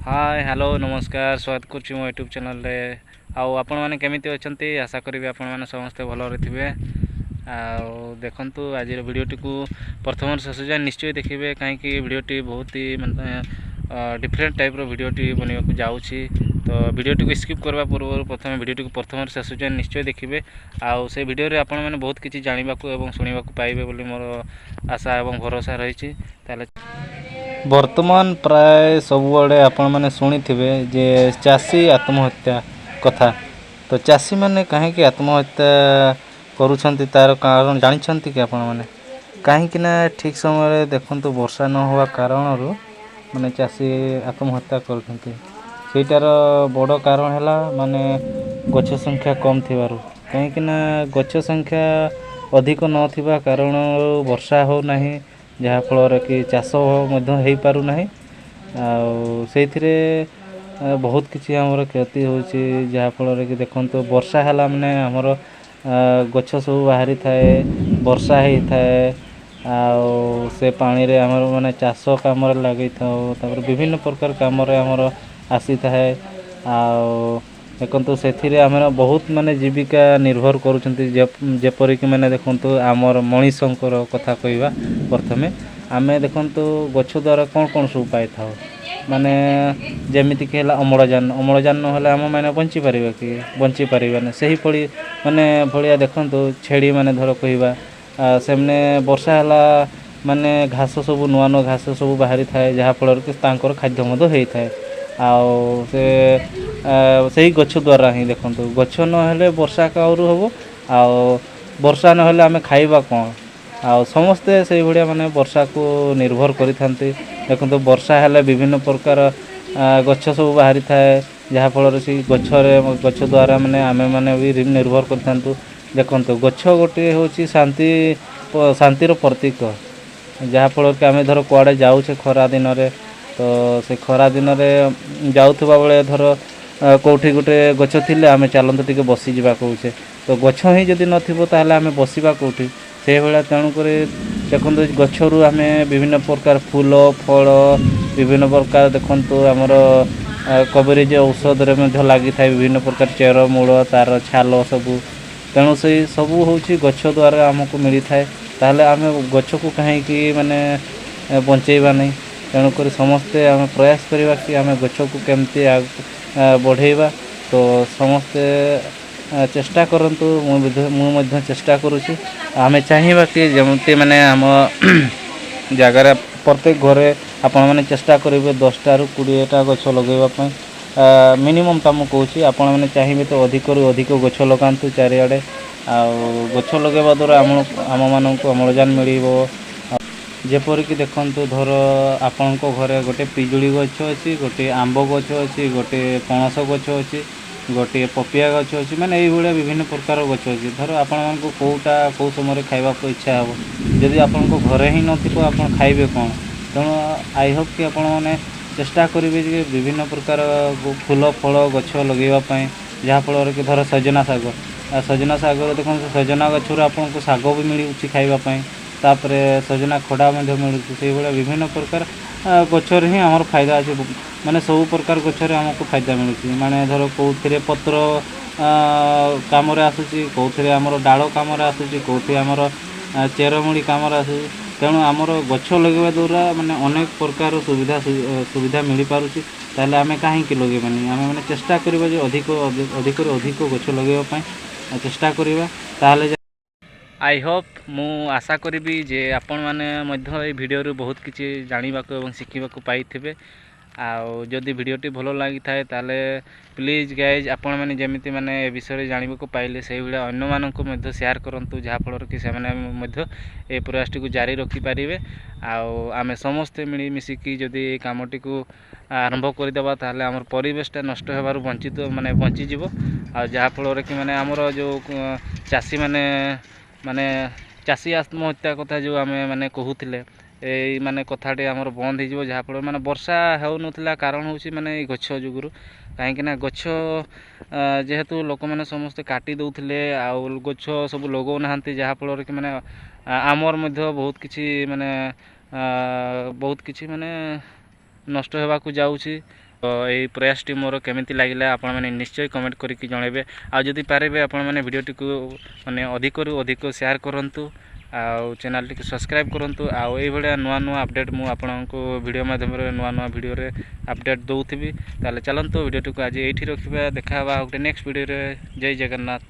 Hi hello नमस्कार स्वागत करुच्ची मो यूट्यूब चैनल रे आपण मैंने केमिति अछंती आशा करी आपण मैंने समस्ते भल थे देखंतु आज भिडियोटी को प्रथम शेष जाए निश्चय देखिए कहीं भिडियोटी बहुत ही मतलब डिफरेंट टाइप भिडियोटी बनवाक जाऊँगी तो भिडियोटी को स्किप करने पूर्व प्रथम भिडियोटी को प्रथम शेष जाए निश्चय देखिए आउ से भिडियो आपण मैंने बहुत किसी जानवा और शुणा पाइबे बोली मोर आशा और भरोसा रही। वर्तमान प्राय सबुआड़े आपण मैंने शुणी जे चाषी आत्महत्या कथा तो चाषी मैंने कहीं आत्महत्या करुँच तार कारण जानते कि आपण मैंने कहीं ठीक समय देखु वर्षा न हुआ कारण माने चाषी आत्महत्या करूटार बड़ कारण है माने गछ संख्या कम थिबारु कहीं गछ संख्या अधिक नथिबा कारण वर्षा हो नहीं जहाँफल कि चाष हो पार ना से बहुत किसी आमर क्षति होची जहाँफल कि देखो वर्षा है माने आमर गछ सब बाहरी थाए वर्षा होता है से पानी रे आमर माने चाष काम लगे था विभिन्न प्रकार काम आमर आसी थाए देखो से आम बहुत माने जीविका निर्भर करुँच मैंने देखो आमर मनीषंकर कथा कहवा प्रथमे आम देखु गछ द्वारा कौन कौन सब पाई था माने जमीती कि अम्लजान अम्लजान ना आम मैंने बंची पार कि बंची पारानी से ही पड़ी माने भाया देखु छेड़ी माने धर कहवा से वर्षा है माने घास सब नुआ नुआ घास सब बाहरी थाए जहाँफल कि खाद्य होता है आउ से गछ द्वारा ही देखु गछ ना वर्षा कारू हम आउ वर्षा ना आम खाइबा कौन आउ समस्ते से भाया माने वर्षा को निर्भर करिथांती देखो वर्षा है विभिन्न प्रकार गछ सब बाहरी थाए जहाँफल से गछ द्वारा माने आमे माने भी निर्भर करिथांतु देखो गछ गोटे हूँ शांतिर प्रतीक जहाँफल कि आम धर कुआड़े जाऊे खरा दिन में तो से खरा दिन में जाऊा बेले धर कौटी गोटे गछ थिले आम चलते टे बसी जा कौचे तो गछ ही जदि नथाल आम बसवा कौटी से भाया तेणुक देखो गच्छरू आम विभिन्न प्रकार फूल फल विभिन्न प्रकार देखु आमर कवरेज औषध लगी था विभिन्न प्रकार चेर मूल तार छाल सबू तेणु से सबू हूँ गछ द्वारा आमको मिली थाए ताहले आम गछ को कहीं माने बंचेबा नहीं तेणुक समस्ते आम प्रयास करवा कि आम गछ को केमती बढ़ेबा तो समस्ते चेष्टा करंतु मु चेष्टा करुँची आम चाहिए कि जमती माने आम जगार प्रत्येक घरे आपण मैंने चेष्टा करेंगे 10टा रू 20टा गछ लगेवाई मिनिमम टा मुझे कहूँ आपण मैंने चाहिए तो अधिक रू अधिक गछ लगातु चारिआडे गछ लगेवा द्वारा आम मानक अम्लजान मिल जेपरिक देखु धर आपण घरे गोटे पिजुड़ी गछ अच्छी गोटे आंब गछ अच्छी गोटे पणस गछ अच्छी गोटे पपिया गछ अच्छी माने ये विभिन्न प्रकार गछ अच्छी धर आपण कौटा कौ समय खावा इच्छा हे जदि आपण घरे ही नप खाइबे कौन तेणु आई होप कि आपण मैंने चेष्टा करेंगे विभिन्न प्रकार फूल फल गछ लगेवाई जहाँफल कि धर सजना शाग देखो सजना गचर आपको शाग भी मिलूँ खावाई तापर सजना खड़ा मिलूँ से विभिन्न प्रकार गचर ही आमर फायदा अच्छे माने सब प्रकार गचर आमको फायदा मिलूँ माने धर कौन पत्र कम आसूँ कौन आमर डाल कम आसूँ कौन आमर चेरमूड़ी कम आसूँ तेणु आमर गछ लगे द्वारा माने अनेक प्रकार सुविधा मिल पारुची ताले आमे कहीं लगेबानी आमे माने चेष्टा करिबा जे अधिक अधिक गछ लगेबा चेष्टा करिबा ताले आई होप मु आशा करी जे आपण मैंने ये भिडियो बहुत किसी जानवा और शिखा पाई आदि भिडियोटी भल लगी थाए ताले प्लीज गाइज आपण मैंने जमीती माने ए विषय जानवा पाइले से भाया अन्य मानक शेयर करूँ जहाँफल कि से प्रयास को जारी रखिपारे आम समस्ते मिलमिशिकी जदि कामटी को आरंभ करदेबा ताले आमर परिवेशटा नष्ट होबार वंचित माने बंचीज जहाँफल कि माने आमर जो चाषी माने चाषी आत्महत्या कथा जो आम मैंने कहूले ये माने कथाटी आमर बंद हो जहाँफल माने वर्षा हो नाला कारण हूँ माने गछ जुगुरु कहीं गछ जेहेतु लोक मैंने समस्ते काटी दौले गछ सब लगौ ना जहाँफल कि माने आमर बहुत किसी माने बहुत किसी माने नष्ट होगा जाऊँगी এই ପ୍ରୟାସଟି ମୋର କେମିତି ଲାଗିଲା ଆପଣମାନେ ନିଶ୍ଚୟ କମେଣ୍ଟ କରିକି ଜଣାଇବେ। ଆଉ ଯଦି ପାରିବେ ଆପଣମାନେ ଭିଡ଼ିଓଟିକୁ ମାନେ ଅଧିକରୁ ଅଧିକ ସେୟାର କରନ୍ତୁ ଆଉ ଚ୍ୟାନେଲଟିକୁ ସବସ୍କ୍ରାଇବ୍ କରନ୍ତୁ। ଆଉ ଏଇଭଳିଆ ନୂଆ ନୂଆ ଅପଡ଼େଟ୍ ମୁଁ ଆପଣଙ୍କୁ ଭିଡ଼ିଓ ମାଧ୍ୟମରେ ନୂଆ ନୂଆ ଭିଡ଼ିଓରେ ଅପଡ଼େଟ୍ ଦେଉଥିବି। ତାହେଲେ ଚାଲନ୍ତୁ ଭିଡ଼ିଓଟିକୁ ଆଜି ଏଇଠି ରଖିବା, ଦେଖା ହେବା ଗୋଟେ ନେକ୍ସଟ ଭିଡ଼ିଓରେ। ଜୟ ଜଗନ୍ନାଥ।